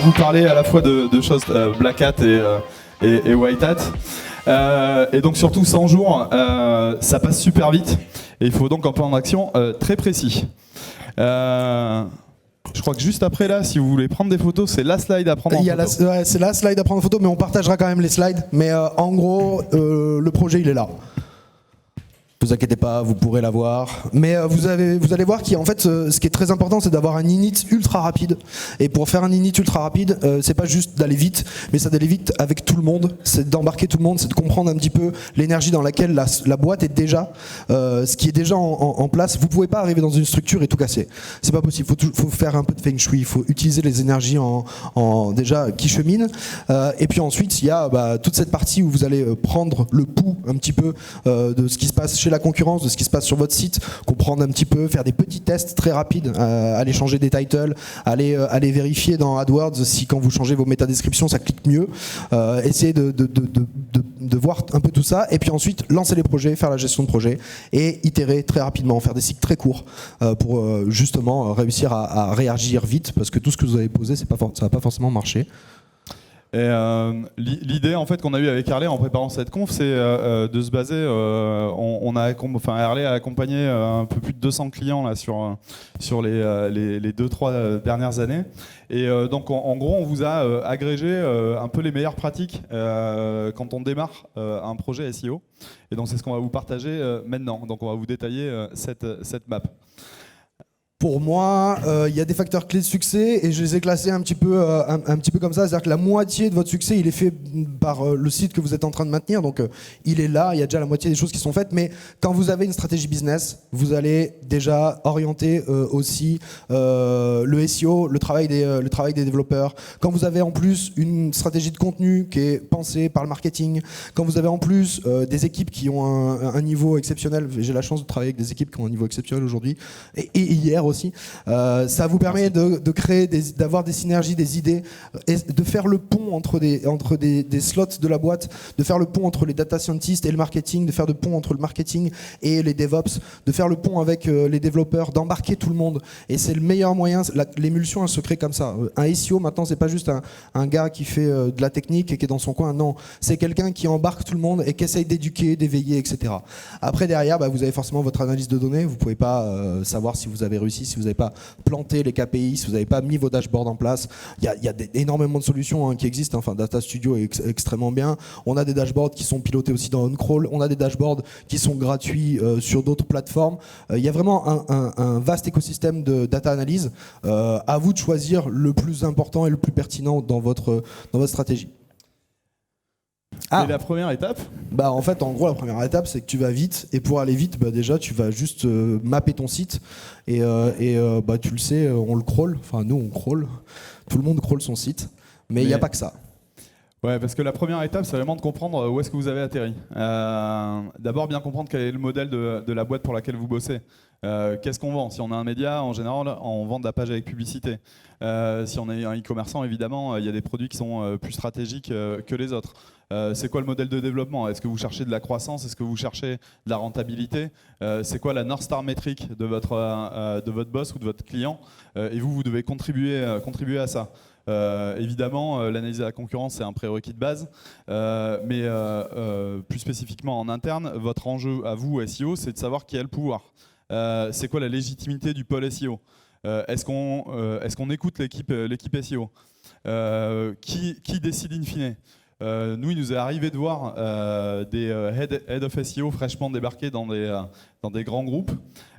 vous parler à la fois de choses Black Hat et White Hat. Et donc surtout 100 jours, ça passe super vite. Et il faut donc un plan d'action très précis. Je crois que juste après là, si vous voulez prendre des photos, c'est la slide à prendre en photo. C'est la slide à prendre en photo, mais on partagera quand même les slides. Mais en gros, le projet il est là. Ne vous inquiétez pas, vous pourrez la voir. Mais vous allez voir qu'en fait, ce qui est très important, c'est d'avoir un init ultra rapide. Et pour faire un init ultra rapide, c'est pas juste d'aller vite, mais c'est d'aller vite avec tout le monde. C'est d'embarquer tout le monde, c'est de comprendre un petit peu l'énergie dans laquelle la boîte est déjà, ce qui est déjà en place. Vous pouvez pas arriver dans une structure et tout casser. C'est pas possible. Faut faire un peu de feng shui. Il faut utiliser les énergies déjà qui cheminent. Et puis ensuite, il y a toute cette partie où vous allez prendre le pouls un petit peu de ce qui se passe chez la concurrence, de ce qui se passe sur votre site, comprendre un petit peu, faire des petits tests très rapides, aller changer des titles, aller vérifier dans AdWords si quand vous changez vos métadescriptions ça clique mieux, essayer de voir un peu tout ça, et puis ensuite lancer les projets, faire la gestion de projet et itérer très rapidement, faire des cycles très courts pour justement réussir à réagir vite, parce que tout ce que vous avez posé, ça va pas forcément marcher. Et l'idée en fait qu'on a eu avec Harley en préparant cette conf, c'est de se baser. Harley a accompagné un peu plus de 200 clients là sur les 2-3 dernières années. Et donc en gros, on vous a agrégé un peu les meilleures pratiques quand on démarre un projet SEO. Et donc c'est ce qu'on va vous partager maintenant. Donc on va vous détailler cette map. Pour moi, il y a des facteurs clés de succès et je les ai classés un petit peu comme ça. C'est-à-dire que la moitié de votre succès, il est fait par le site que vous êtes en train de maintenir. Donc, il est là, il y a déjà la moitié des choses qui sont faites. Mais quand vous avez une stratégie business, vous allez déjà orienter aussi le SEO, le travail des développeurs. Quand vous avez en plus une stratégie de contenu qui est pensée par le marketing, quand vous avez en plus des équipes qui ont un niveau exceptionnel, j'ai la chance de travailler avec des équipes qui ont un niveau exceptionnel aujourd'hui et hier aussi. Ça vous permet de créer, d'avoir des synergies, des idées, et de faire le pont entre des slots de la boîte, de faire le pont entre les data scientists et le marketing, de faire le pont entre le marketing et les DevOps, de faire le pont avec les développeurs, d'embarquer tout le monde. Et c'est le meilleur moyen. L'émulsion, elle se crée comme ça. Un SEO, maintenant, c'est pas juste un gars qui fait de la technique et qui est dans son coin. Non, c'est quelqu'un qui embarque tout le monde et qui essaye d'éduquer, d'éveiller, etc. Après, derrière, vous avez forcément votre analyse de données. Vous pouvez pas savoir si vous avez réussi, si vous n'avez pas planté les KPI, si vous n'avez pas mis vos dashboards en place. Il y a énormément de solutions qui existent. Enfin, Data Studio est extrêmement bien. On a des dashboards qui sont pilotés aussi dans OnCrawl. On a des dashboards qui sont gratuits sur d'autres plateformes. Il y a vraiment un vaste écosystème de data analyse. À vous de choisir le plus important et le plus pertinent dans votre stratégie. Et la première étape ? En fait, en gros, la première étape, c'est que tu vas vite. Et pour aller vite, déjà, tu vas juste mapper ton site. Et tu le sais, on le crawl. Enfin, nous, on crawl. Tout le monde crawl son site. Mais il n'y a pas que ça. Ouais, parce que la première étape, c'est vraiment de comprendre où est-ce que vous avez atterri. D'abord, bien comprendre quel est le modèle de la boîte pour laquelle vous bossez. Qu'est-ce qu'on vend ? Si on a un média, en général, on vend de la page avec publicité. Si on est un e-commerçant, évidemment, il y a des produits qui sont plus stratégiques que les autres. C'est quoi le modèle de développement ? Est-ce que vous cherchez de la croissance ? Est-ce que vous cherchez de la rentabilité ? C'est quoi la North Star métrique de votre boss ou de votre client ? Et vous devez contribuer à ça. Évidemment, l'analyse de la concurrence, c'est un prérequis de base, mais plus spécifiquement en interne, votre enjeu à vous, SEO, c'est de savoir qui a le pouvoir. C'est quoi la légitimité du pôle SEO ? Est-ce qu'on écoute l'équipe SEO ? Qui décide in fine ? Nous, il nous est arrivé de voir des head of SEO fraîchement débarqués dans des grands groupes,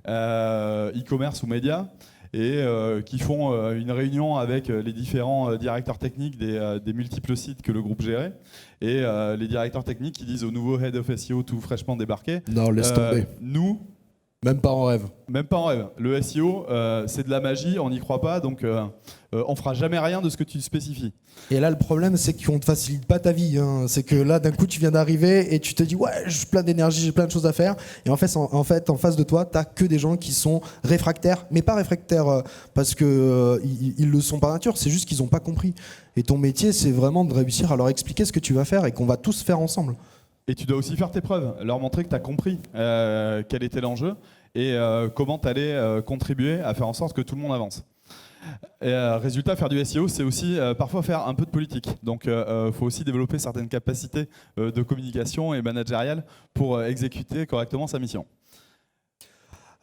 e-commerce ou médias, et qui font une réunion avec les différents directeurs techniques des multiples sites que le groupe gérait, et les directeurs techniques qui disent au nouveau head of SEO tout fraîchement débarqué, non, laisse tomber. Nous, même pas en rêve. Même pas en rêve. Le SEO, c'est de la magie, on n'y croit pas, donc on fera jamais rien de ce que tu spécifies. Et là, le problème, c'est qu'on ne te facilite pas ta vie. C'est que là, d'un coup, tu viens d'arriver et tu te dis « Ouais, j'ai plein d'énergie, j'ai plein de choses à faire. » Et en fait, en face de toi, tu n'as que des gens qui sont réfractaires, mais pas réfractaires parce qu'ils ne le sont par nature, c'est juste qu'ils n'ont pas compris. Et ton métier, c'est vraiment de réussir à leur expliquer ce que tu vas faire et qu'on va tous faire ensemble. Et tu dois aussi faire tes preuves, leur montrer que tu as compris quel était l'enjeu et comment tu allais contribuer à faire en sorte que tout le monde avance. Et résultat, faire du SEO, c'est aussi parfois faire un peu de politique. Donc, il faut aussi développer certaines capacités de communication et managériales pour exécuter correctement sa mission.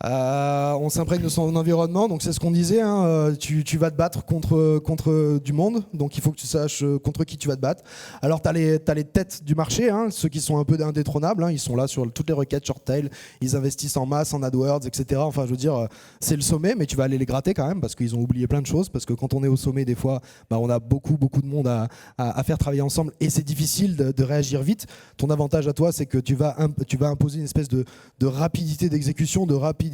On s'imprègne de son environnement, donc c'est ce qu'on disait, hein, tu vas te battre contre du monde, donc il faut que tu saches contre qui tu vas te battre. Alors tu as les têtes du marché, hein, ceux qui sont un peu indétrônables, hein, ils sont là sur toutes les requêtes short tail, ils investissent en masse en AdWords, etc. Enfin je veux dire, c'est le sommet, mais tu vas aller les gratter quand même, parce qu'ils ont oublié plein de choses, parce que quand on est au sommet des fois, bah, on a beaucoup de monde à faire travailler ensemble, et c'est difficile de réagir vite. Ton avantage à toi, c'est que tu vas imposer une espèce de rapidité d'exécution, de rapidité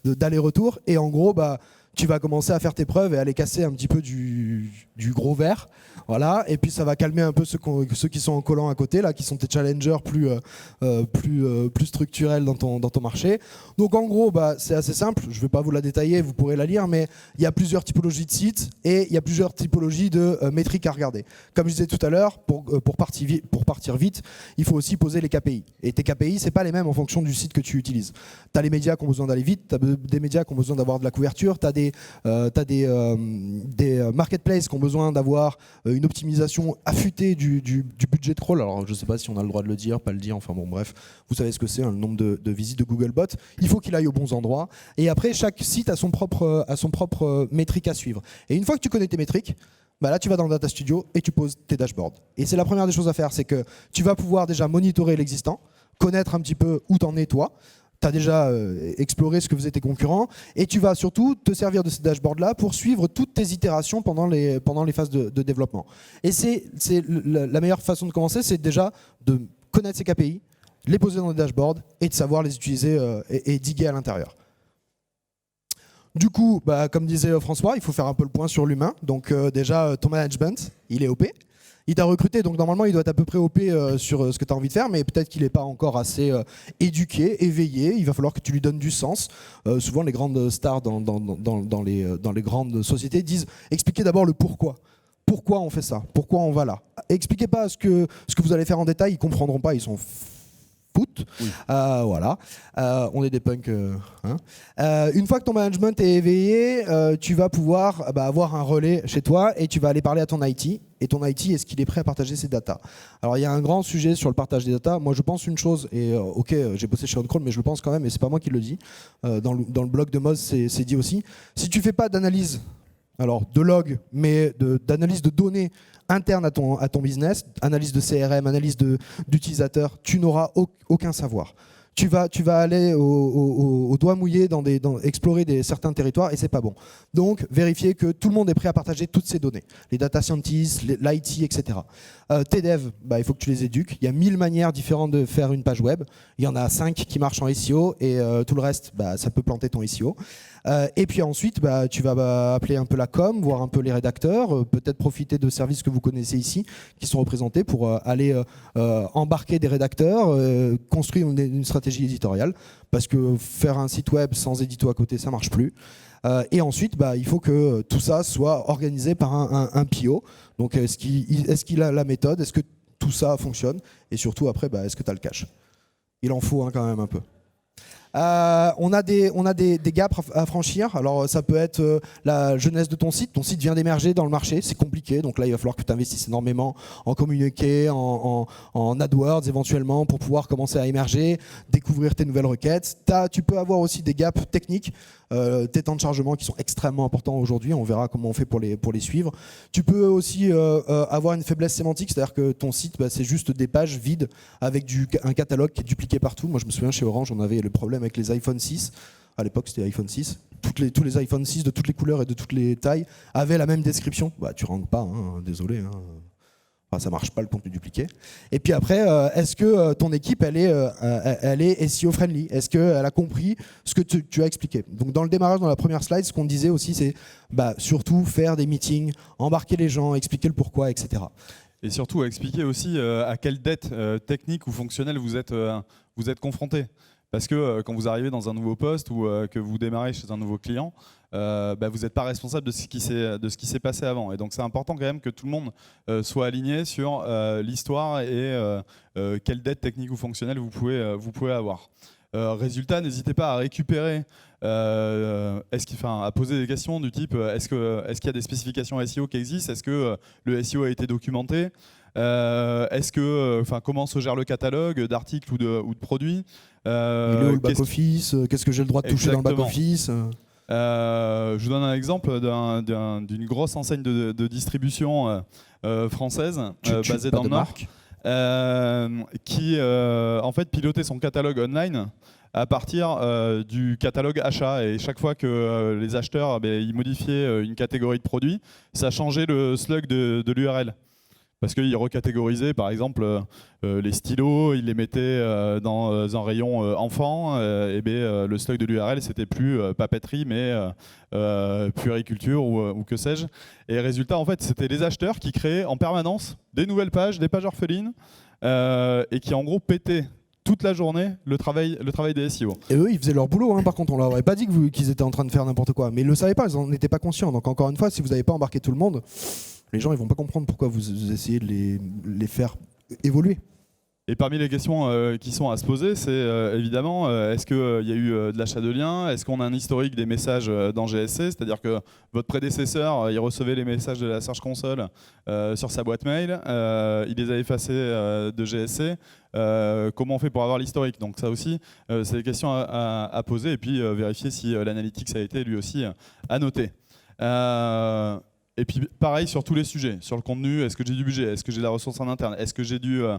d'aller-retour, et en gros bah, tu vas commencer à faire tes preuves et aller casser un petit peu du gros verre, voilà, et puis ça va calmer un peu ceux qui sont en collant à côté là, qui sont tes challengers plus structurels dans ton marché. Donc en gros bah, c'est assez simple, je ne vais pas vous la détailler, vous pourrez la lire, mais il y a plusieurs typologies de sites et il y a plusieurs typologies de métriques à regarder. Comme je disais tout à l'heure, pour partir vite, il faut aussi poser les KPI, et tes KPI c'est pas les mêmes en fonction du site que tu utilises. Tu as les médias qui ont besoin d'aller vite, tu as des médias qui ont besoin d'avoir de la couverture, tu as des marketplaces qui ont besoin d'avoir une optimisation affûtée du budget de crawl. Alors je ne sais pas si on a le droit de le dire, pas le dire, enfin bon bref, vous savez ce que c'est, hein, le nombre de visites de Googlebot. Il faut qu'il aille aux bons endroits. Et après, chaque site a son propre métrique à suivre. Et une fois que tu connais tes métriques, bah là tu vas dans le Data Studio et tu poses tes dashboards. Et c'est la première des choses à faire, c'est que tu vas pouvoir déjà monitorer l'existant, connaître un petit peu où t'en es toi. Tu as déjà exploré ce que faisaient tes concurrents, et tu vas surtout te servir de ces dashboards-là pour suivre toutes tes itérations pendant les phases de développement. Et la meilleure façon de commencer, c'est déjà de connaître ces KPI, les poser dans des dashboards et de savoir les utiliser et diguer à l'intérieur. Du coup, bah, comme disait François, il faut faire un peu le point sur l'humain. Donc déjà, ton management, il est OP. Il t'a recruté, donc normalement il doit être à peu près OP sur ce que tu as envie de faire, mais peut-être qu'il n'est pas encore assez éduqué, éveillé. Il va falloir que tu lui donnes du sens. Souvent les grandes stars dans les grandes sociétés disent expliquez d'abord le pourquoi. Pourquoi on fait ça? Pourquoi on va là? Expliquez pas ce que vous allez faire en détail, ils comprendront pas, ils sont foot. Oui. Voilà. On est des punks. Hein. Une fois que ton management est éveillé, tu vas pouvoir avoir un relais chez toi et tu vas aller parler à ton IT. Et ton IT, est-ce qu'il est prêt à partager ses datas? Alors il y a un grand sujet sur le partage des datas. Moi je pense une chose, et ok, j'ai bossé chez OnCrawl, mais je le pense quand même, et c'est pas moi qui le dis. Dans le blog de Moz, c'est dit aussi. Si tu fais pas d'analyse, alors de log, mais d'analyse de données interne à ton business, analyse de CRM, analyse d'utilisateur, tu n'auras aucun savoir. Tu vas aller au doigt mouillé explorer certains territoires et c'est pas bon. Donc vérifiez que tout le monde est prêt à partager toutes ces données. Les data scientists, l'IT, etc. Tes devs, il faut que tu les éduques. Il y a 1000 manières différentes de faire une page web. Il y en a 5 qui marchent en SEO et tout le reste, ça peut planter ton SEO. Et puis ensuite, tu vas appeler un peu la com, voir un peu les rédacteurs, peut-être profiter de services que vous connaissez ici, qui sont représentés pour aller embarquer des rédacteurs, construire une stratégie éditoriale, parce que faire un site web sans édito à côté, ça marche plus. Et ensuite, il faut que tout ça soit organisé par un PO. Donc, est-ce qu'il a la méthode? Est-ce que tout ça fonctionne? Et surtout, après, est-ce que tu as le cash? Il en faut quand même un peu. On a des gaps à franchir. Alors ça peut être la jeunesse de ton site. Ton site vient d'émerger dans le marché, c'est compliqué. Donc là, il va falloir que tu investisses énormément en communiqué, en AdWords éventuellement pour pouvoir commencer à émerger, découvrir tes nouvelles requêtes. Tu peux avoir aussi des gaps techniques. Tes temps de chargement qui sont extrêmement importants aujourd'hui, on verra comment on fait pour les suivre. Tu peux aussi avoir une faiblesse sémantique, c'est-à-dire que ton site, c'est juste des pages vides avec un catalogue qui est dupliqué partout. Moi je me souviens chez Orange, on avait le problème avec les iPhone 6, à l'époque c'était iPhone 6, tous les iPhone 6 de toutes les couleurs et de toutes les tailles avaient la même description. Tu rentres pas, hein, désolé. Hein. Enfin, ça marche pas le contenu dupliqué. Et puis après, est-ce que ton équipe, elle est SEO friendly? Est-ce qu'elle a compris ce que tu as expliqué? Donc dans le démarrage, dans la première slide, ce qu'on disait aussi, c'est surtout faire des meetings, embarquer les gens, expliquer le pourquoi, etc. Et surtout expliquer aussi à quelle dette technique ou fonctionnelle vous êtes confronté. Parce que quand vous arrivez dans un nouveau poste ou que vous démarrez chez un nouveau client, vous n'êtes pas responsable de ce qui s'est passé avant. Et donc c'est important quand même que tout le monde soit aligné sur l'histoire et quelle dette technique ou fonctionnelle vous pouvez avoir. Résultat, n'hésitez pas à récupérer, à poser des questions du type est-ce qu'il y a des spécifications SEO qui existent? Est-ce que le SEO a été documenté? Comment se gère le catalogue d'articles ou de produits? Il est où le back-office? Qu'est-ce que j'ai le droit de toucher dans le back-office? Je vous donne un exemple d'une grosse enseigne de distribution française basée dans le Nord, qui en fait pilotait son catalogue online à partir du catalogue achat, et chaque fois que les acheteurs ils modifiaient une catégorie de produits, ça changeait le slug de l'URL. Parce qu'ils recatégorisaient par exemple les stylos, ils les mettaient dans un rayon enfant, le slug de l'URL c'était plus papeterie mais puériculture ou que sais-je. Et résultat, en fait, c'était les acheteurs qui créaient en permanence des nouvelles pages, des pages orphelines, et qui en gros pétaient toute la journée le travail des SEO. Et eux, ils faisaient leur boulot, hein. Par contre, on leur avait pas dit qu'ils étaient en train de faire n'importe quoi. Mais ils le savaient pas, ils n'en étaient pas conscients. Donc encore une fois, si vous n'avez pas embarqué tout le monde, les gens ils vont pas comprendre pourquoi vous essayez de les faire évoluer. Et parmi les questions qui sont à se poser, c'est évidemment, est-ce qu'il y a eu de l'achat de liens? Est-ce qu'on a un historique des messages dans GSC? C'est-à-dire que votre prédécesseur, il recevait les messages de la Search Console sur sa boîte mail, il les a effacés de GSC. Comment on fait pour avoir l'historique? Donc ça aussi, c'est des questions à poser, et puis vérifier si l'analytics a été lui aussi annoté. Et puis pareil sur tous les sujets, sur le contenu, est-ce que j'ai du budget, est-ce que j'ai de la ressource en interne, est-ce que j'ai de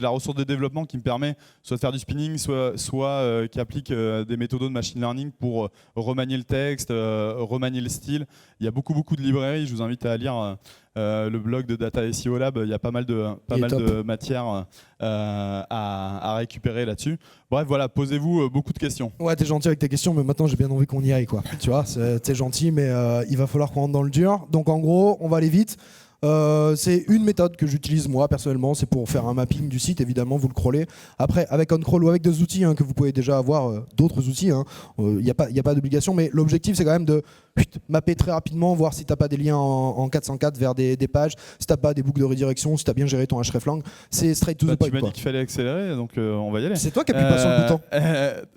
la ressource de développement qui me permet soit de faire du spinning, soit qui applique des méthodes de machine learning pour remanier le texte, remanier le style. Il y a beaucoup de librairies, je vous invite à lire le blog de Data SEO Lab, il y a pas mal de matière à récupérer là-dessus. Bref, voilà, posez-vous beaucoup de questions. Ouais, t'es gentil avec tes questions, mais maintenant j'ai bien envie qu'on y aille, quoi. Tu vois, t'es gentil, mais il va falloir qu'on rentre dans le dur. Donc en gros, on va aller vite. C'est une méthode que j'utilise moi personnellement, c'est pour faire un mapping du site. Évidemment, vous le crawlez. Après, avec OnCrawl ou avec des outils que vous pouvez déjà avoir, d'autres outils, il n'y a pas d'obligation, mais l'objectif c'est quand même de mapper très rapidement, voir si tu n'as pas des liens en 404 vers des pages, si tu n'as pas des boucles de redirection, si tu as bien géré ton hreflang. C'est straight to the point. Tu m'as dit qu'il fallait accélérer, donc on va y aller. C'est toi qui appuies pas sur le bouton.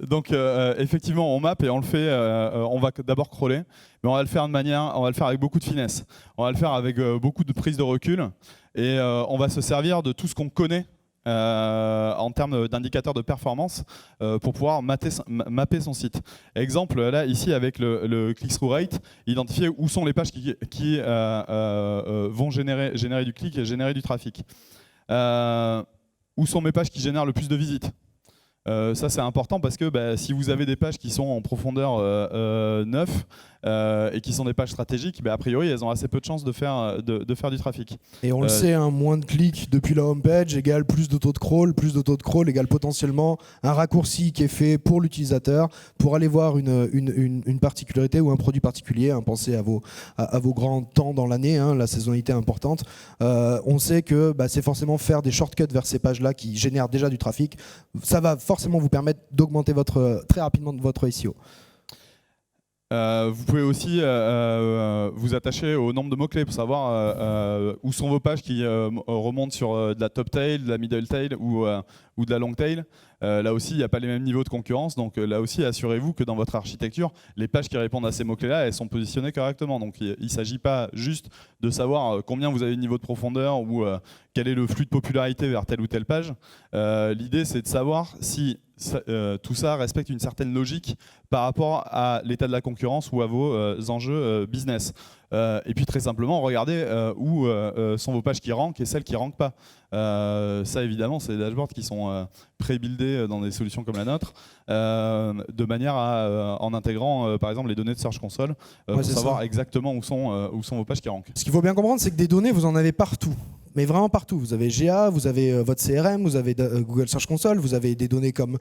Donc effectivement, on map et on le fait. On va d'abord crawler, mais on va le faire avec beaucoup de finesse. On va le faire avec beaucoup de prise de recul, et on va se servir de tout ce qu'on connaît en termes d'indicateurs de performance pour pouvoir mapper son site. Exemple, là, ici, avec le click-through rate, identifier où sont les pages qui vont générer du clic et générer du trafic. Où sont mes pages qui génèrent le plus de visites? Ça, c'est important parce que si vous avez des pages qui sont en profondeur 9 et qui sont des pages stratégiques, a priori, elles ont assez peu de chances de faire du trafic. Et on le sait, moins de clics depuis la homepage égale plus de taux de crawl, égale potentiellement un raccourci qui est fait pour l'utilisateur pour aller voir une particularité ou un produit particulier. Pensez à vos grands temps dans l'année, la saisonnalité est importante. On sait que c'est forcément faire des shortcuts vers ces pages-là qui génèrent déjà du trafic. Ça va forcément vous permettre d'augmenter très rapidement votre SEO. Vous pouvez aussi vous attacher au nombre de mots-clés pour savoir où sont vos pages qui remontent sur de la top tail, de la middle tail ou de la long tail. Là aussi, il n'y a pas les mêmes niveaux de concurrence, donc là aussi, assurez-vous que dans votre architecture, les pages qui répondent à ces mots-clés-là, elles sont positionnées correctement. Donc il ne s'agit pas juste de savoir combien vous avez de niveau de profondeur ou quel est le flux de popularité vers telle ou telle page. L'idée, c'est de savoir si tout ça respecte une certaine logique par rapport à l'état de la concurrence ou à vos enjeux business. Et puis très simplement, regardez où sont vos pages qui rankent et celles qui ne rankent pas. Ça évidemment, c'est des dashboards qui sont pré-buildés dans des solutions comme la nôtre, de manière à, en intégrant par exemple les données de Search Console, pour savoir exactement où sont vos pages qui rankent. Ce qu'il faut bien comprendre, c'est que des données, vous en avez partout. Mais vraiment partout. Vous avez GA, vous avez votre CRM, vous avez Google Search Console, vous avez des données comme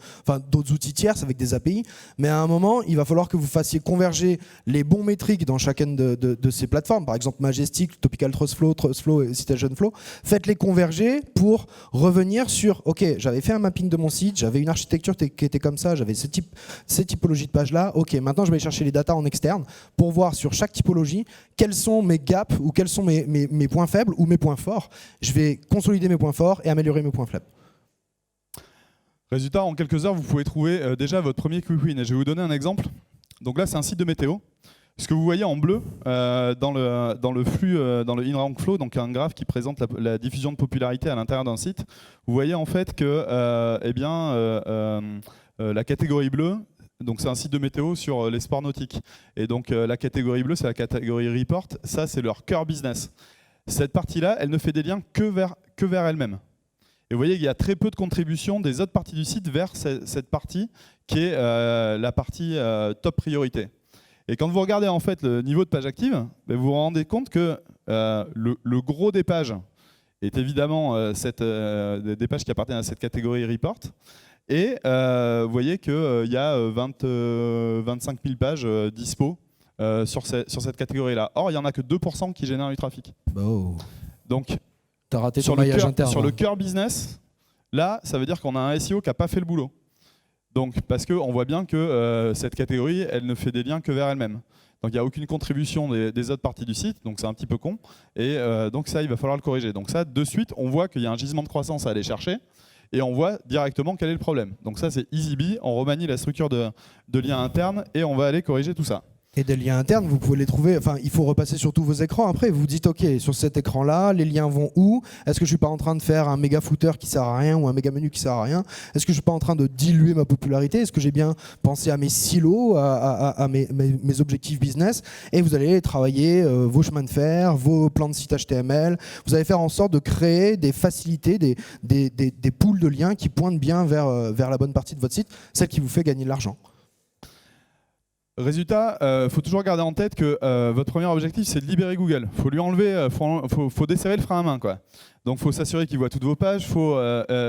d'autres outils tierces avec des API. Mais à un moment, il va falloir que vous fassiez converger les bons métriques dans chacune de ces plateformes. Par exemple, Majestic, Topical Trustflow et Citationflow. Faites-les converger pour revenir sur OK, j'avais fait un mapping de mon site, j'avais une architecture qui était comme ça, j'avais ces typologies de pages-là. OK, maintenant je vais aller chercher les datas en externe pour voir sur chaque typologie quels sont mes gaps ou quels sont mes points faibles ou mes points forts. Je vais consolider mes points forts et améliorer mes points faibles. Résultat, en quelques heures, vous pouvez trouver déjà votre premier quick win. Et je vais vous donner un exemple. Donc là, c'est un site de météo. Ce que vous voyez en bleu dans le flux, dans le in-rank flow, donc un graphe qui présente la diffusion de popularité à l'intérieur d'un site, vous voyez en fait que la catégorie bleue, donc c'est un site de météo sur les sports nautiques. Et donc la catégorie bleue, c'est la catégorie report. Ça, c'est leur core business. Cette partie-là, elle ne fait des liens que vers elle-même. Et vous voyez qu'il y a très peu de contribution des autres parties du site vers cette partie qui est la partie top priorité. Et quand vous regardez en fait le niveau de page active, vous vous rendez compte que le gros des pages est évidemment des pages qui appartiennent à cette catégorie report. Et vous voyez qu'il y a 25 000 pages dispo sur cette catégorie-là. Or, il n'y en a que 2% qui génèrent du trafic. Oh. Donc, t'as raté ton maillage interne. Sur le cœur business, là, ça veut dire qu'on a un SEO qui n'a pas fait le boulot. Donc, parce qu'on voit bien que cette catégorie, elle ne fait des liens que vers elle-même. Donc, il n'y a aucune contribution des autres parties du site, donc c'est un petit peu con. Et donc ça, il va falloir le corriger. Donc ça, de suite, on voit qu'il y a un gisement de croissance à aller chercher. Et on voit directement quel est le problème. Donc ça, c'est EasyBee. On remanie la structure de liens internes et on va aller corriger tout ça. Et des liens internes, vous pouvez les trouver, enfin il faut repasser sur tous vos écrans après, vous vous dites ok, sur cet écran là, les liens vont où? Est-ce que je suis pas en train de faire un méga footer qui sert à rien ou un méga menu qui sert à rien? Est-ce que je suis pas en train de diluer ma popularité? Est-ce que j'ai bien pensé à mes silos, à mes objectifs business? Et vous allez travailler vos chemins de fer, vos plans de site HTML, vous allez faire en sorte de créer des facilités, des pools de liens qui pointent bien vers la bonne partie de votre site, celle qui vous fait gagner de l'argent. Résultat, faut toujours garder en tête que votre premier objectif, c'est de libérer Google. Faut lui enlever, faut desserrer le frein à main, quoi. Donc, faut s'assurer qu'il voit toutes vos pages. Faut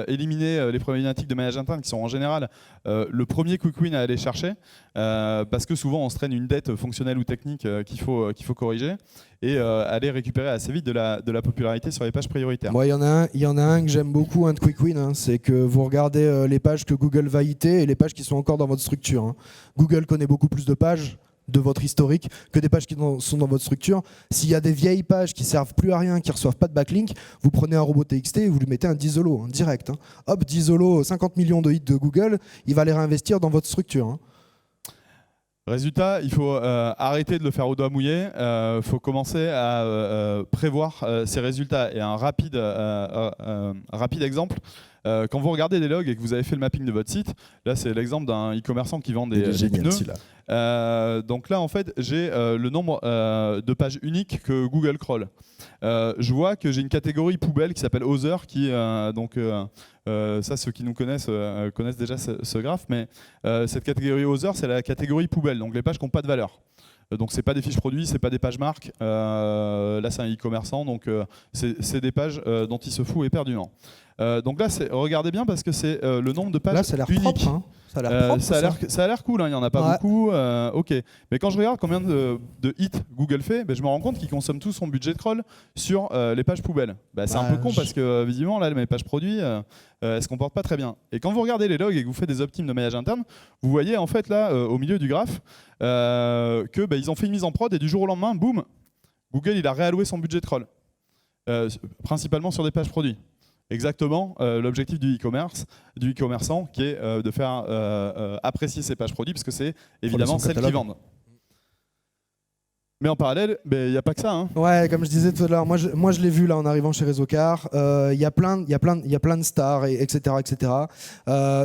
éliminer les problématiques de maillage interne qui sont en général le premier quick win à aller chercher, parce que souvent on se traîne une dette fonctionnelle ou technique qu'il faut corriger et aller récupérer assez vite de la popularité sur les pages prioritaires. Moi, il y en a un que j'aime beaucoup, un de quick win, hein, c'est que vous regardez les pages que Google va hiter et les pages qui sont encore dans votre structure. Hein. Google connaît beaucoup plus de pages de votre historique que des pages qui sont dans votre structure. S'il y a des vieilles pages qui servent plus à rien, qui reçoivent pas de backlink, vous prenez un robot TXT et vous lui mettez un Dizolo, hein, direct. Hein. Hop, Dizolo, 50 millions de hits de Google, il va les réinvestir dans votre structure. Hein. Résultat, il faut arrêter de le faire au doigt mouillé, il faut commencer à prévoir ses résultats. Et un rapide exemple, quand vous regardez des logs et que vous avez fait le mapping de votre site, là c'est l'exemple d'un e-commerçant qui vend des pneus. Donc là en fait j'ai le nombre de pages uniques que Google crawl. Je vois que j'ai une catégorie poubelle qui s'appelle Other qui ça ceux qui nous connaissent déjà ce graphe, mais cette catégorie Other c'est la catégorie poubelle, donc les pages qui n'ont pas de valeur. Donc c'est pas des fiches produits, c'est pas des pages marques. Là c'est un e-commerçant, donc c'est des pages dont il se fout éperdument. Donc là regardez bien parce que c'est le nombre de pages là, ça a l'air uniques. Propre, hein. Ça a l'air cool, hein, il n'y en a pas beaucoup. Ok. Mais quand je regarde combien de hits Google fait, je me rends compte qu'il consomme tout son budget de crawl sur les pages poubelles. C'est un peu con parce que visiblement là, mes pages produits elles se comportent pas très bien. Et quand vous regardez les logs et que vous faites des optimes de maillage interne, vous voyez en fait là au milieu du graphe que ils ont fait une mise en prod et du jour au lendemain, boum, Google il a réalloué son budget de crawl, principalement sur des pages produits. Exactement l'objectif du e-commerçant qui est de faire apprécier ses pages produits parce que c'est évidemment celles qui vendent. Mais en parallèle, il n'y a pas que ça. Hein. Ouais, comme je disais tout à l'heure, moi je l'ai vu là en arrivant chez Réseaucar. Il y a plein de stars, etc.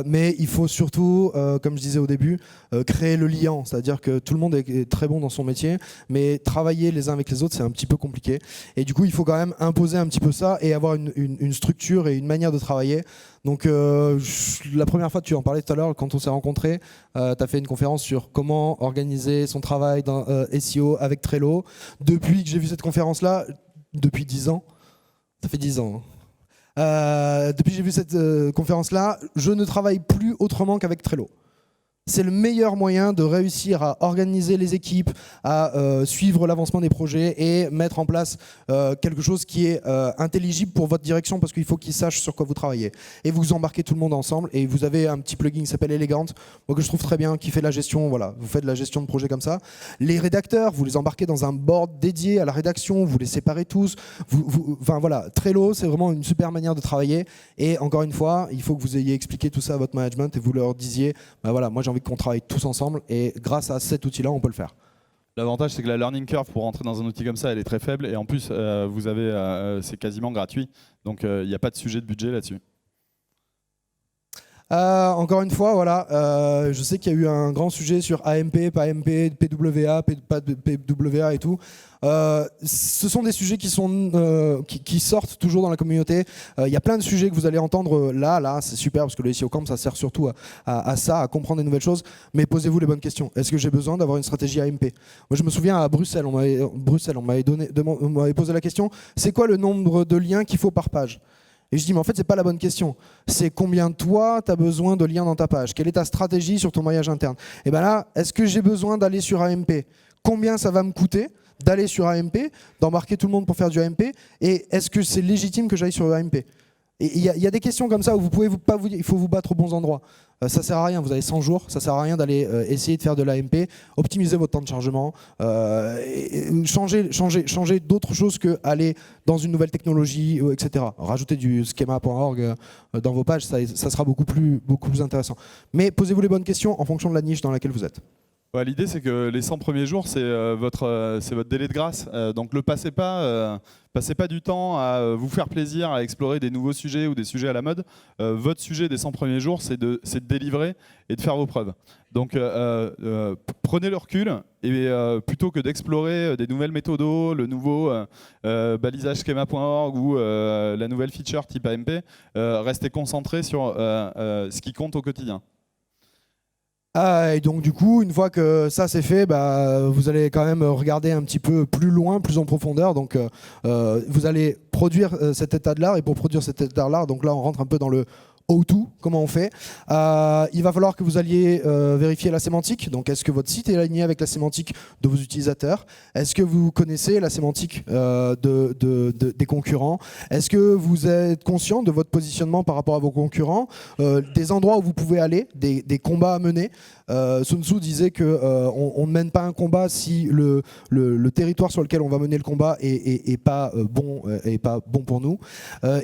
Mais il faut surtout, comme je disais au début, créer le lien. C'est-à-dire que tout le monde est très bon dans son métier, mais travailler les uns avec les autres, c'est un petit peu compliqué. Et du coup, il faut quand même imposer un petit peu ça et avoir une structure et une manière de travailler. Donc la première fois, tu en parlais tout à l'heure, quand on s'est rencontrés, tu as fait une conférence sur comment organiser son travail dans SEO avec Trello. Depuis que j'ai vu cette conférence-là, depuis 10 ans, ça fait 10 ans. Depuis que j'ai vu cette conférence-là, je ne travaille plus autrement qu'avec Trello. C'est le meilleur moyen de réussir à organiser les équipes, à suivre l'avancement des projets et mettre en place quelque chose qui est intelligible pour votre direction, parce qu'il faut qu'ils sachent sur quoi vous travaillez. Et vous embarquez tout le monde ensemble, et vous avez un petit plugin qui s'appelle Elegant, moi, que je trouve très bien, qui fait de la gestion. Voilà, vous faites de la gestion de projet comme ça. Les rédacteurs, vous les embarquez dans un board dédié à la rédaction, vous les séparez tous. Enfin voilà, Trello, c'est vraiment une super manière de travailler. Et encore une fois, il faut que vous ayez expliqué tout ça à votre management et vous leur disiez, bah voilà, moi j'ai envie qu'on travaille tous ensemble, et grâce à cet outil-là, on peut le faire. L'avantage, c'est que la learning curve pour rentrer dans un outil comme ça, elle est très faible, et en plus, vous avez, c'est quasiment gratuit, donc il n'y a pas de sujet de budget là-dessus. Encore une fois, voilà, je sais qu'il y a eu un grand sujet sur AMP, pas AMP, PWA, pas PWA et tout. Ce sont des sujets qui sortent toujours dans la communauté. Il y a plein de sujets que vous allez entendre là, c'est super parce que le SEO Camp, ça sert surtout à ça, à comprendre des nouvelles choses. Mais posez-vous les bonnes questions. Est-ce que j'ai besoin d'avoir une stratégie AMP? Moi, je me souviens à Bruxelles, on m'avait posé la question, c'est quoi le nombre de liens qu'il faut par page? Et je dis, mais en fait, c'est pas la bonne question. C'est combien toi, tu as besoin de liens dans ta page? Quelle est ta stratégie sur ton maillage interne? Et bien là, est-ce que j'ai besoin d'aller sur AMP? Combien ça va me coûter d'aller sur AMP, d'embarquer tout le monde pour faire du AMP? Et est-ce que c'est légitime que j'aille sur AMP? Et il y a des questions comme ça où il faut vous battre aux bons endroits. Ça sert à rien, vous avez 100 jours, ça sert à rien d'aller essayer de faire de l'AMP, optimiser votre temps de chargement, changer d'autres choses que aller dans une nouvelle technologie, etc. Rajouter du schema.org dans vos pages, ça sera beaucoup plus intéressant. Mais posez-vous les bonnes questions en fonction de la niche dans laquelle vous êtes. Ouais, l'idée, c'est que les 100 premiers jours, c'est votre délai de grâce. Donc ne passez pas du temps à vous faire plaisir, à explorer des nouveaux sujets ou des sujets à la mode. Votre sujet des 100 premiers jours, c'est de délivrer et de faire vos preuves. Donc prenez le recul, et plutôt que d'explorer des nouvelles méthodos, le nouveau balisage schema.org ou la nouvelle feature type AMP, restez concentré sur ce qui compte au quotidien. Et donc du coup, une fois que ça c'est fait, vous allez quand même regarder un petit peu plus loin, plus en profondeur. Donc vous allez produire cet état de l'art, et pour produire cet état de l'art, donc là on rentre un peu dans le how-to, comment on fait. Il va falloir que vous alliez vérifier la sémantique. Donc est-ce que votre site est aligné avec la sémantique de vos utilisateurs? Est-ce que vous connaissez la sémantique des concurrents? Est-ce que vous êtes conscient de votre positionnement par rapport à vos concurrents? Des endroits où vous pouvez aller, des combats à mener. Sun Tzu disait qu'on ne mène pas un combat si le territoire sur lequel on va mener le combat est pas bon pour nous.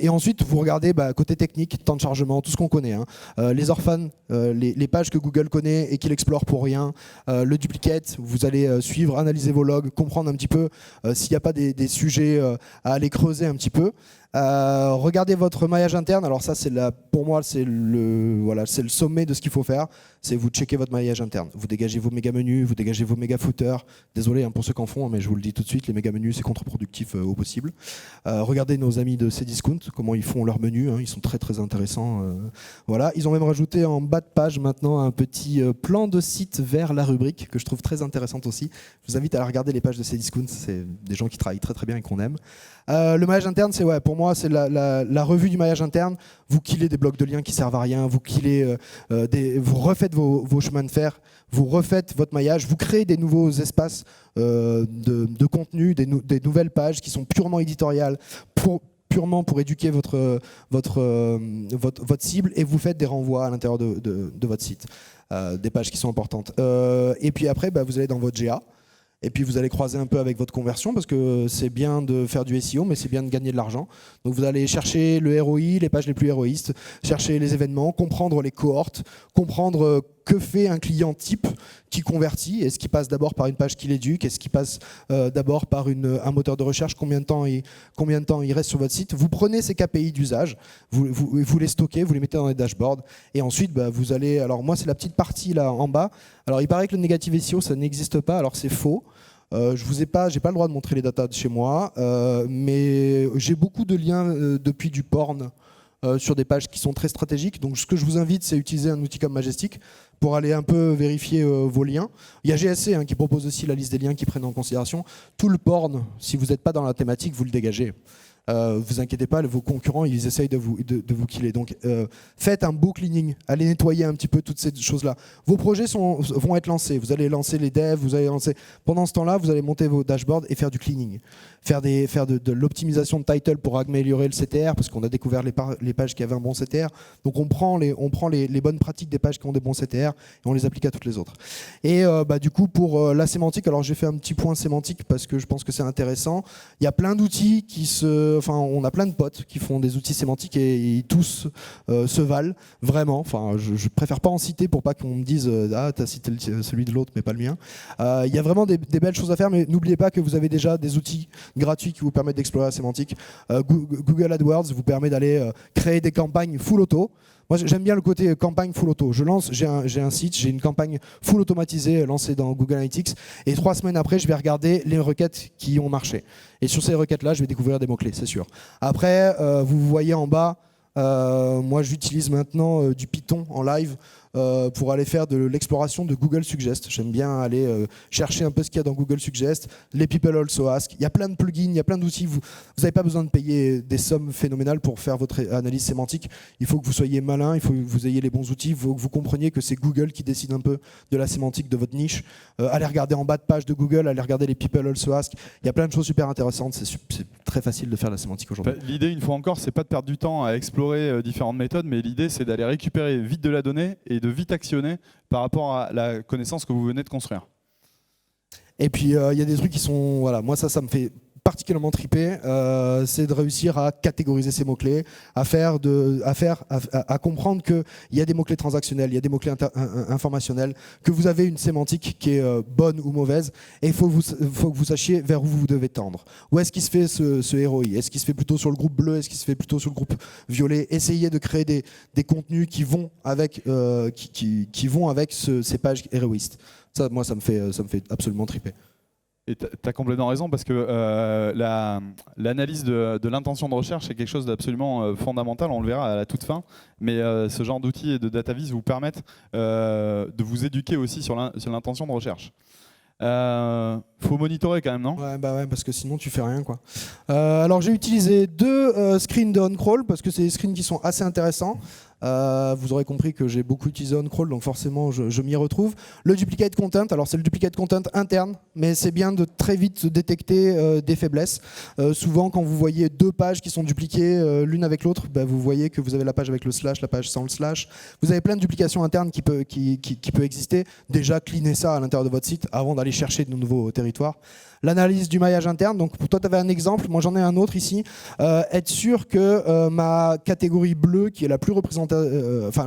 Et ensuite, vous regardez côté technique, temps de chargement, tout ce qu'on connaît. Les orphanes, les pages que Google connaît et qu'il explore pour rien. Le duplicate, vous allez suivre, analyser vos logs, comprendre un petit peu s'il n'y a pas des sujets à aller creuser un petit peu. Regardez votre maillage interne. Alors ça, pour moi, c'est le sommet de ce qu'il faut faire. C'est vous checker votre maillage interne. Vous dégagez vos méga menus, vous dégagez vos méga footers. Désolé pour ceux qui en font, mais je vous le dis tout de suite, les méga menus, c'est contre-productif au possible. Regardez nos amis de Cdiscount, comment ils font leurs menus. Ils sont très très intéressants. Voilà. Ils ont même rajouté en bas de page maintenant un petit plan de site vers la rubrique que je trouve très intéressante aussi. Je vous invite à aller regarder les pages de Cdiscount. C'est des gens qui travaillent très très bien et qu'on aime. Le maillage interne, pour moi, c'est la revue du maillage interne. Vous killez des blocs de liens qui servent à rien, vous refaites vos chemins de fer, vous refaites votre maillage, vous créez des nouveaux espaces de contenu, des nouvelles pages qui sont purement éditoriales, purement pour éduquer votre cible, et vous faites des renvois à l'intérieur de votre site, des pages qui sont importantes. Et puis après, vous allez dans votre GA. Et puis vous allez croiser un peu avec votre conversion, parce que c'est bien de faire du SEO, mais c'est bien de gagner de l'argent. Donc vous allez chercher le ROI, les pages les plus héroïstes, chercher les événements, comprendre les cohortes, comprendre que fait un client type qui convertit. Est-ce qu'il passe d'abord par une page qui l'éduque? Est-ce qu'il passe d'abord par un moteur de recherche? Combien de temps il reste sur votre site? Vous prenez ces KPI d'usage, vous les stockez, vous les mettez dans les dashboards, et ensuite vous allez... Alors moi, c'est la petite partie là en bas. Alors il paraît que le negative SEO, ça n'existe pas. Alors c'est faux. J'ai pas le droit de montrer les datas de chez moi, mais j'ai beaucoup de liens depuis du porn sur des pages qui sont très stratégiques. Donc ce que je vous invite, c'est utiliser un outil comme Majestic pour aller un peu vérifier vos liens. Il y a GSC qui propose aussi la liste des liens qui prennent en considération. Tout le porn, si vous n'êtes pas dans la thématique, vous le dégagez. Vous inquiétez pas, vos concurrents, ils essayent de vous killer. Donc, faites un beau cleaning. Allez nettoyer un petit peu toutes ces choses-là. Vos projets vont être lancés. Vous allez lancer les devs, vous allez lancer. Pendant ce temps-là, vous allez monter vos dashboards et faire du cleaning. Faire de l'optimisation de title pour améliorer le CTR, parce qu'on a découvert les pages qui avaient un bon CTR. Donc, on prend les bonnes pratiques des pages qui ont des bons CTR et on les applique à toutes les autres. Et du coup, pour la sémantique, alors j'ai fait un petit point sémantique parce que je pense que c'est intéressant. Il y a plein d'outils on a plein de potes qui font des outils sémantiques et tous se valent vraiment. Enfin, je préfère pas en citer pour pas qu'on me dise ah, t'as cité celui de l'autre mais pas le mien. Il y a vraiment des belles choses à faire, mais n'oubliez pas que vous avez déjà des outils gratuits qui vous permettent d'explorer la sémantique. Google AdWords vous permet d'aller créer des campagnes full auto. Moi, j'aime bien le côté campagne full auto. J'ai un site, j'ai une campagne full automatisée lancée dans Google Analytics, et 3 semaines après, je vais regarder les requêtes qui ont marché. Et sur ces requêtes-là, je vais découvrir des mots-clés, c'est sûr. Après, vous voyez en bas, moi, j'utilise maintenant du Python en live pour aller faire de l'exploration de Google Suggest. J'aime bien aller chercher un peu ce qu'il y a dans Google Suggest, les People Also Ask. Il y a plein de plugins, il y a plein d'outils. Vous n'avez pas besoin de payer des sommes phénoménales pour faire votre analyse sémantique. Il faut que vous soyez malin, il faut que vous ayez les bons outils, il faut que vous compreniez que c'est Google qui décide un peu de la sémantique de votre niche. Allez regarder en bas de page de Google, allez regarder les People Also Ask. Il y a plein de choses super intéressantes. C'est très facile de faire la sémantique aujourd'hui. L'idée, une fois encore, c'est pas de perdre du temps à explorer différentes méthodes, mais l'idée, c'est d'aller récupérer vite de la donnée et de vite actionner par rapport à la connaissance que vous venez de construire. Et puis, il y a des trucs qui sont... Voilà, moi, ça me fait particulièrement triper, c'est de réussir à catégoriser ces mots-clés, à comprendre qu'il y a des mots-clés transactionnels, il y a des mots-clés informationnels, que vous avez une sémantique qui est bonne ou mauvaise, et il faut que vous sachiez vers où vous devez tendre. Où est-ce qu'il se fait ce ROI? Est-ce qu'il se fait plutôt sur le groupe bleu? Est-ce qu'il se fait plutôt sur le groupe violet? Essayez de créer des contenus qui vont avec, ces pages héroïstes. Ça, moi, ça me fait absolument triper. Et tu as complètement raison, parce que l'analyse de l'intention de recherche est quelque chose d'absolument fondamental, on le verra à la toute fin, mais ce genre d'outils et de data vis vous permettent de vous éduquer aussi sur l'intention de recherche. Faut monitorer quand même, non? Ouais, parce que sinon tu fais rien, quoi. Alors j'ai utilisé 2 screens de on-crawl parce que c'est des screens qui sont assez intéressants. Vous aurez compris que j'ai beaucoup utilisé on-crawl, donc forcément je m'y retrouve. Le duplicate content, alors c'est le duplicate content interne, mais c'est bien de très vite détecter des faiblesses. Souvent quand vous voyez 2 pages qui sont dupliquées l'une avec l'autre, vous voyez que vous avez la page avec le slash, la page sans le slash. Vous avez plein de duplications internes qui peut exister. Déjà cleaner ça à l'intérieur de votre site avant d'aller chercher de nouveaux territoires. L'analyse du maillage interne, donc pour toi tu avais un exemple, moi j'en ai un autre ici. Être sûr que ma catégorie bleue qui est la plus représentée,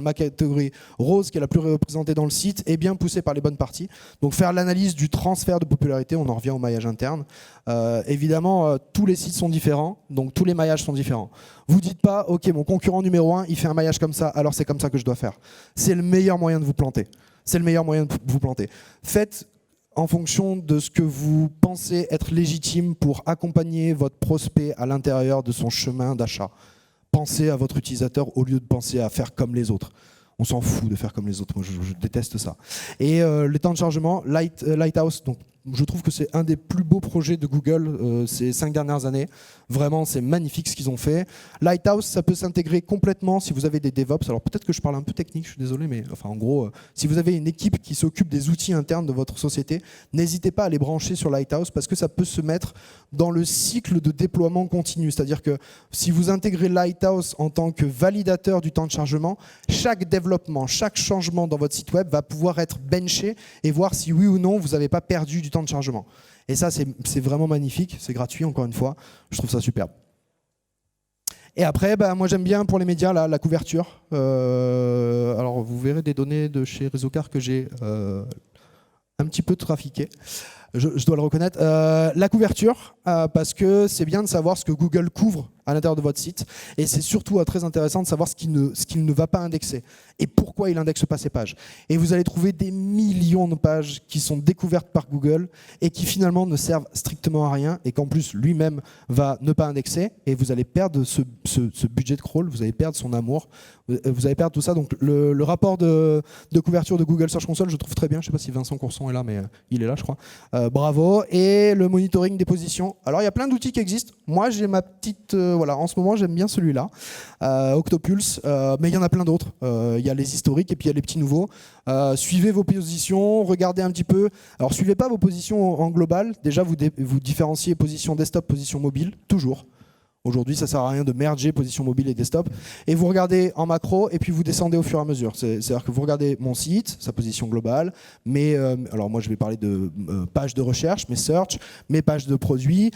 ma catégorie rose qui est la plus représentée dans le site est bien poussée par les bonnes parties. Donc faire l'analyse du transfert de popularité, on en revient au maillage interne. Évidemment, tous les sites sont différents, donc tous les maillages sont différents. Vous dites pas, ok, mon concurrent numéro 1, il fait un maillage comme ça, alors c'est comme ça que je dois faire. C'est le meilleur moyen de vous planter. C'est le meilleur moyen de vous planter. Faites en fonction de ce que vous pensez être légitime pour accompagner votre prospect à l'intérieur de son chemin d'achat. Pensez à votre utilisateur au lieu de penser à faire comme les autres. On s'en fout de faire comme les autres, moi je déteste ça. Et les temps de chargement, Lighthouse, donc je trouve que c'est un des plus beaux projets de Google ces 5 dernières années. Vraiment, c'est magnifique ce qu'ils ont fait. Lighthouse, ça peut s'intégrer complètement si vous avez des DevOps. Alors peut-être que je parle un peu technique, je suis désolé, mais enfin en gros, si vous avez une équipe qui s'occupe des outils internes de votre société, n'hésitez pas à les brancher sur Lighthouse parce que ça peut se mettre dans le cycle de déploiement continu. C'est-à-dire que si vous intégrez Lighthouse en tant que validateur du temps de chargement, chaque développement, chaque changement dans votre site web va pouvoir être benché et voir si oui ou non vous n'avez pas perdu du temps de chargement. Et ça, c'est vraiment magnifique, c'est gratuit encore une fois, je trouve ça superbe. Et après, moi j'aime bien pour les médias la couverture. Alors vous verrez des données de chez Réseaucar que j'ai un petit peu trafiquées. Je dois le reconnaître. La couverture, parce que c'est bien de savoir ce que Google couvre à l'intérieur de votre site. Et c'est surtout très intéressant de savoir ce qu'il ne va pas indexer et pourquoi il n'indexe pas ces pages. Et vous allez trouver des millions de pages qui sont découvertes par Google et qui finalement ne servent strictement à rien et qu'en plus lui-même va ne pas indexer. Et vous allez perdre ce budget de crawl, vous allez perdre son amour, vous allez perdre tout ça. Donc le rapport de couverture de Google Search Console, je trouve très bien. Je ne sais pas si Vincent Courson est là, mais il est là, je crois. bravo. Et le monitoring des positions. Alors il y a plein d'outils qui existent. Moi j'ai ma petite, voilà, en ce moment j'aime bien celui-là, Octopulse, mais il y en a plein d'autres. Il y a les historiques et puis il y a les petits nouveaux. Suivez vos positions, regardez un petit peu. Alors suivez pas vos positions en global. Déjà vous différenciez position desktop, position mobile, toujours. Aujourd'hui, ça ne sert à rien de merger position mobile et desktop. Et vous regardez en macro et puis vous descendez au fur et à mesure. C'est-à-dire que vous regardez mon site, sa position globale, alors moi je vais parler de pages de recherche, mes search, mes pages de produits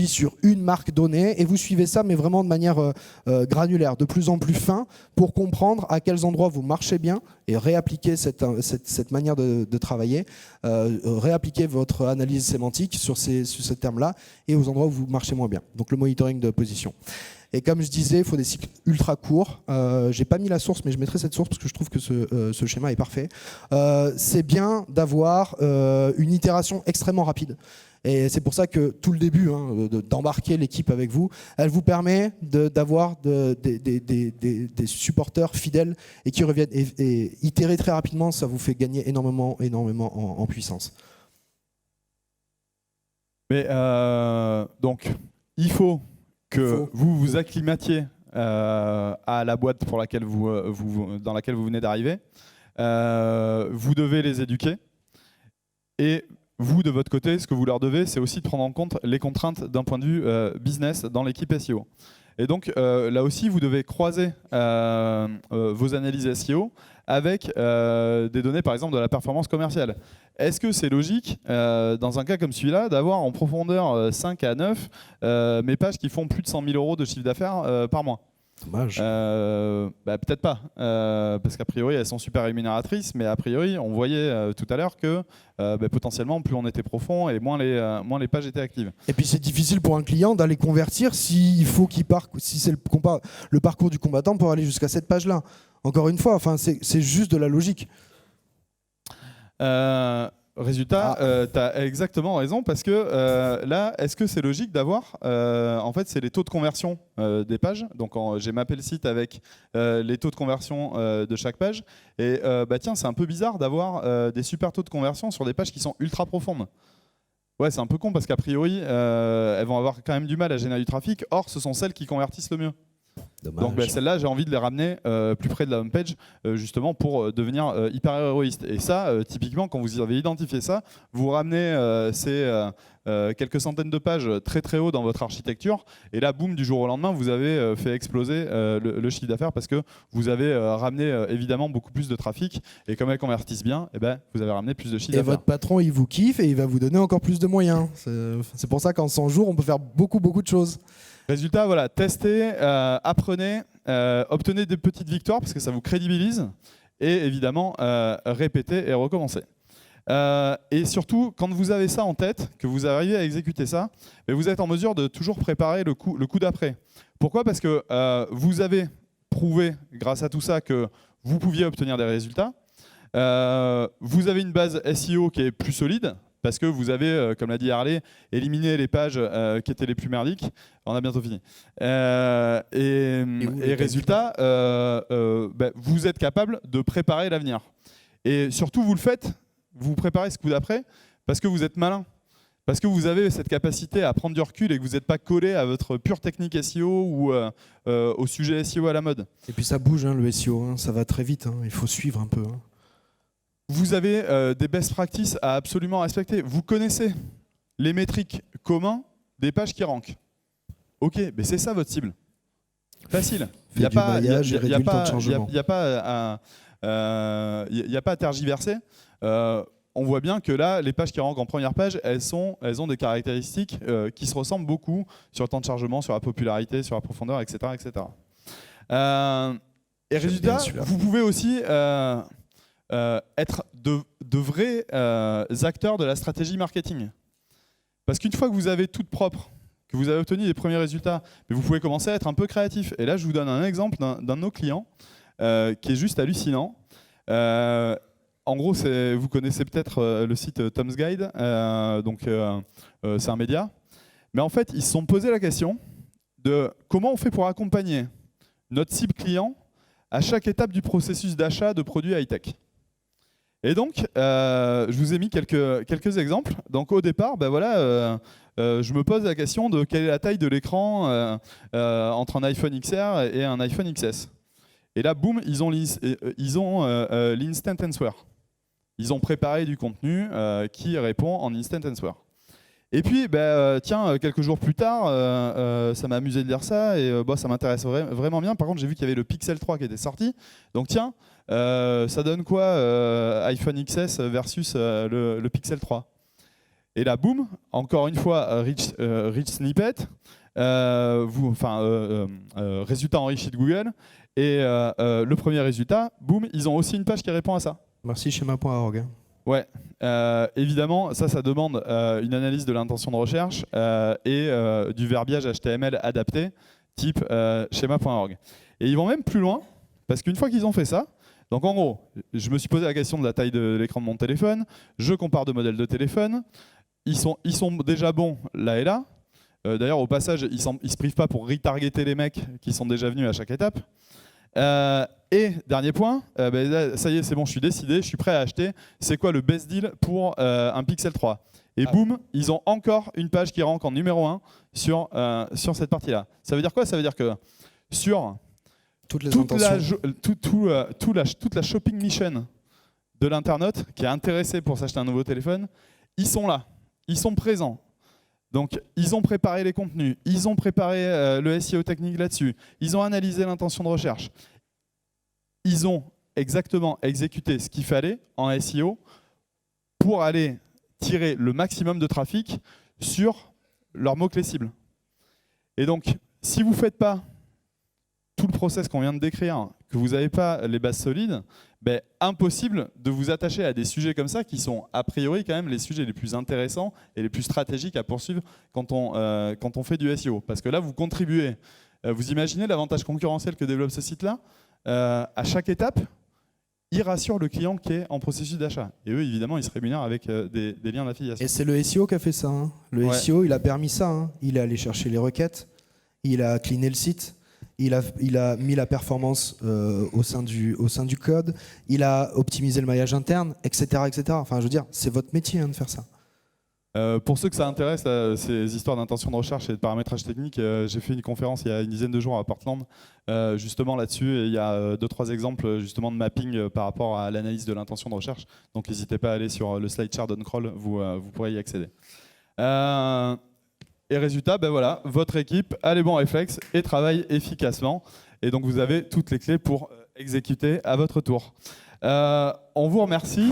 sur une marque donnée, et vous suivez ça, mais vraiment de manière granulaire, de plus en plus fin, pour comprendre à quels endroits vous marchez bien et réappliquer cette manière de travailler, réappliquer votre analyse sémantique sur ces termes-là et aux endroits où vous marchez moins bien. Donc le monitoring de position. Et comme je disais, il faut des cycles ultra courts. J'ai pas mis la source, mais je mettrai cette source parce que je trouve que ce schéma est parfait. C'est bien d'avoir une itération extrêmement rapide. Et c'est pour ça que tout le début, d'embarquer l'équipe avec vous, elle vous permet d'avoir des supporters fidèles et qui reviennent. Et itérer très rapidement, ça vous fait gagner énormément en puissance. Mais donc, il faut que vous vous acclimatiez à la boîte pour laquelle dans laquelle vous venez d'arriver. Vous devez les éduquer. Et vous, de votre côté, ce que vous leur devez, c'est aussi de prendre en compte les contraintes d'un point de vue business dans l'équipe SEO. Et donc, là aussi, vous devez croiser vos analyses SEO avec des données, par exemple, de la performance commerciale. Est-ce que c'est logique, dans un cas comme celui-là, d'avoir en profondeur 5 à 9 mes pages qui font plus de 100 000 € de chiffre d'affaires par mois? Dommage. Peut-être pas, parce qu'a priori elles sont super rémunératrices, mais a priori on voyait tout à l'heure que potentiellement plus on était profond et moins les pages étaient actives. Et puis c'est difficile pour un client d'aller convertir s'il faut si c'est le parcours du combattant pour aller jusqu'à cette page-là. Encore une fois, c'est juste de la logique. Résultat, tu as exactement raison, parce que là, est-ce que c'est logique d'avoir en fait, c'est les taux de conversion des pages. Donc j'ai mappé le site avec les taux de conversion de chaque page. Et tiens, c'est un peu bizarre d'avoir des super taux de conversion sur des pages qui sont ultra profondes. Ouais, c'est un peu con parce qu'a priori, elles vont avoir quand même du mal à générer du trafic. Or, ce sont celles qui convertissent le mieux. Dommage. Donc celles-là, j'ai envie de les ramener plus près de la homepage, justement pour devenir hyper héroïste. Et ça, typiquement, quand vous avez identifié ça, vous ramenez ces quelques centaines de pages très très haut dans votre architecture, et là, boum, du jour au lendemain, vous avez fait exploser le chiffre d'affaires parce que vous avez ramené évidemment beaucoup plus de trafic, et comme elles convertissent bien, vous avez ramené plus de chiffre d'affaires. Et votre patron, il vous kiffe et il va vous donner encore plus de moyens. C'est pour ça qu'en 100 jours, on peut faire beaucoup de choses. Résultat, voilà, testez, apprenez, obtenez des petites victoires parce que ça vous crédibilise, et évidemment, répétez et recommencez. Et surtout, quand vous avez ça en tête, que vous arrivez à exécuter ça, vous êtes en mesure de toujours préparer le coup d'après. Pourquoi? Parce que vous avez prouvé, grâce à tout ça, que vous pouviez obtenir des résultats. Vous avez une base SEO qui est plus solide, parce que vous avez, comme l'a dit Harley, éliminé les pages qui étaient les plus merdiques. On a bientôt fini. Et résultat, vous êtes capable de préparer l'avenir. Et surtout, vous le faites, vous préparez ce coup d'après, parce que vous êtes malin. Parce que vous avez cette capacité à prendre du recul et que vous n'êtes pas collé à votre pure technique SEO ou au sujet SEO à la mode. Et puis ça bouge, le SEO, ça va très vite, il faut suivre un peu. Vous avez des best practices à absolument respecter. Vous connaissez les métriques communs des pages qui rankent. Ok, mais c'est ça votre cible. Facile. Il n'y a pas à tergiverser. On voit bien que là, les pages qui rankent en première page, elles ont des caractéristiques qui se ressemblent beaucoup sur le temps de chargement, sur la popularité, sur la profondeur, etc. etc. Et résultat, vous pouvez aussi être de vrais acteurs de la stratégie marketing. Parce qu'une fois que vous avez tout propre, que vous avez obtenu les premiers résultats, mais vous pouvez commencer à être un peu créatif. Et là, je vous donne un exemple d'un de nos clients qui est juste hallucinant. En gros, vous connaissez peut-être le site Tom's Guide, c'est un média. Mais en fait, ils se sont posé la question de comment on fait pour accompagner notre cible client à chaque étape du processus d'achat de produits high-tech. Et donc, je vous ai mis quelques exemples. Donc au départ, ben voilà, je me pose la question de quelle est la taille de l'écran entre un iPhone XR et un iPhone XS. Et là, boum, ils ont l'Instant Answer. Ils ont préparé du contenu qui répond en Instant Answer. Et puis, tiens, quelques jours plus tard, ça m'a amusé de lire ça et ça m'intéresse vraiment bien. Par contre, j'ai vu qu'il y avait le Pixel 3 qui était sorti. Donc tiens, ça donne quoi iPhone XS versus le Pixel 3 ? Et là, boum, encore une fois, rich snippet, résultat enrichi de Google. Et le premier résultat, boum, ils ont aussi une page qui répond à ça. Merci schema.org. Ouais, évidemment, ça demande une analyse de l'intention de recherche et du verbiage HTML adapté, type schema.org. Et ils vont même plus loin, parce qu'une fois qu'ils ont fait ça, donc en gros, je me suis posé la question de la taille de l'écran de mon téléphone, je compare deux modèles de téléphone, ils sont déjà bons là et là. D'ailleurs, au passage, ils ne se privent pas pour retargeter les mecs qui sont déjà venus à chaque étape. Et dernier point, là, ça y est, c'est bon, je suis décidé, je suis prêt à acheter. C'est quoi le best deal pour un Pixel 3 ? Et boum, ils ont encore une page qui rank en numéro 1 sur cette partie-là. Ça veut dire quoi ? Ça veut dire que sur toute la shopping mission de l'internaute qui est intéressé pour s'acheter un nouveau téléphone, ils sont là, ils sont présents. Donc, ils ont préparé les contenus, ils ont préparé le SEO technique là-dessus, ils ont analysé l'intention de recherche. Ils ont exactement exécuté ce qu'il fallait en SEO pour aller tirer le maximum de trafic sur leurs mots-clés cibles. Et donc, si vous ne faites pas tout le process qu'on vient de décrire, que vous n'avez pas les bases solides, impossible de vous attacher à des sujets comme ça qui sont a priori quand même les sujets les plus intéressants et les plus stratégiques à poursuivre quand on fait du SEO. Parce que là, vous contribuez. Vous imaginez l'avantage concurrentiel que développe ce site-là ? À chaque étape, il rassure le client qui est en processus d'achat. Et eux, évidemment, ils se rémunèrent avec des liens d'affiliation. Et c'est le SEO qui a fait ça. Hein. Le SEO, il a permis ça. Hein. Il est allé chercher les requêtes, il a cleané le site, il a mis la performance au sein du code, il a optimisé le maillage interne, etc. etc. Enfin, je veux dire, c'est votre métier de faire ça. Pour ceux que ça intéresse, ces histoires d'intention de recherche et de paramétrage technique, j'ai fait une conférence il y a une dizaine de jours à Portland, justement là-dessus, et il y a 2-3 exemples justement de mapping par rapport à l'analyse de l'intention de recherche. Donc n'hésitez pas à aller sur le SlideShare d'OnCrawl, vous pourrez y accéder. Et résultat, voilà, votre équipe a les bons réflexes et travaille efficacement. Et donc vous avez toutes les clés pour exécuter à votre tour. On vous remercie.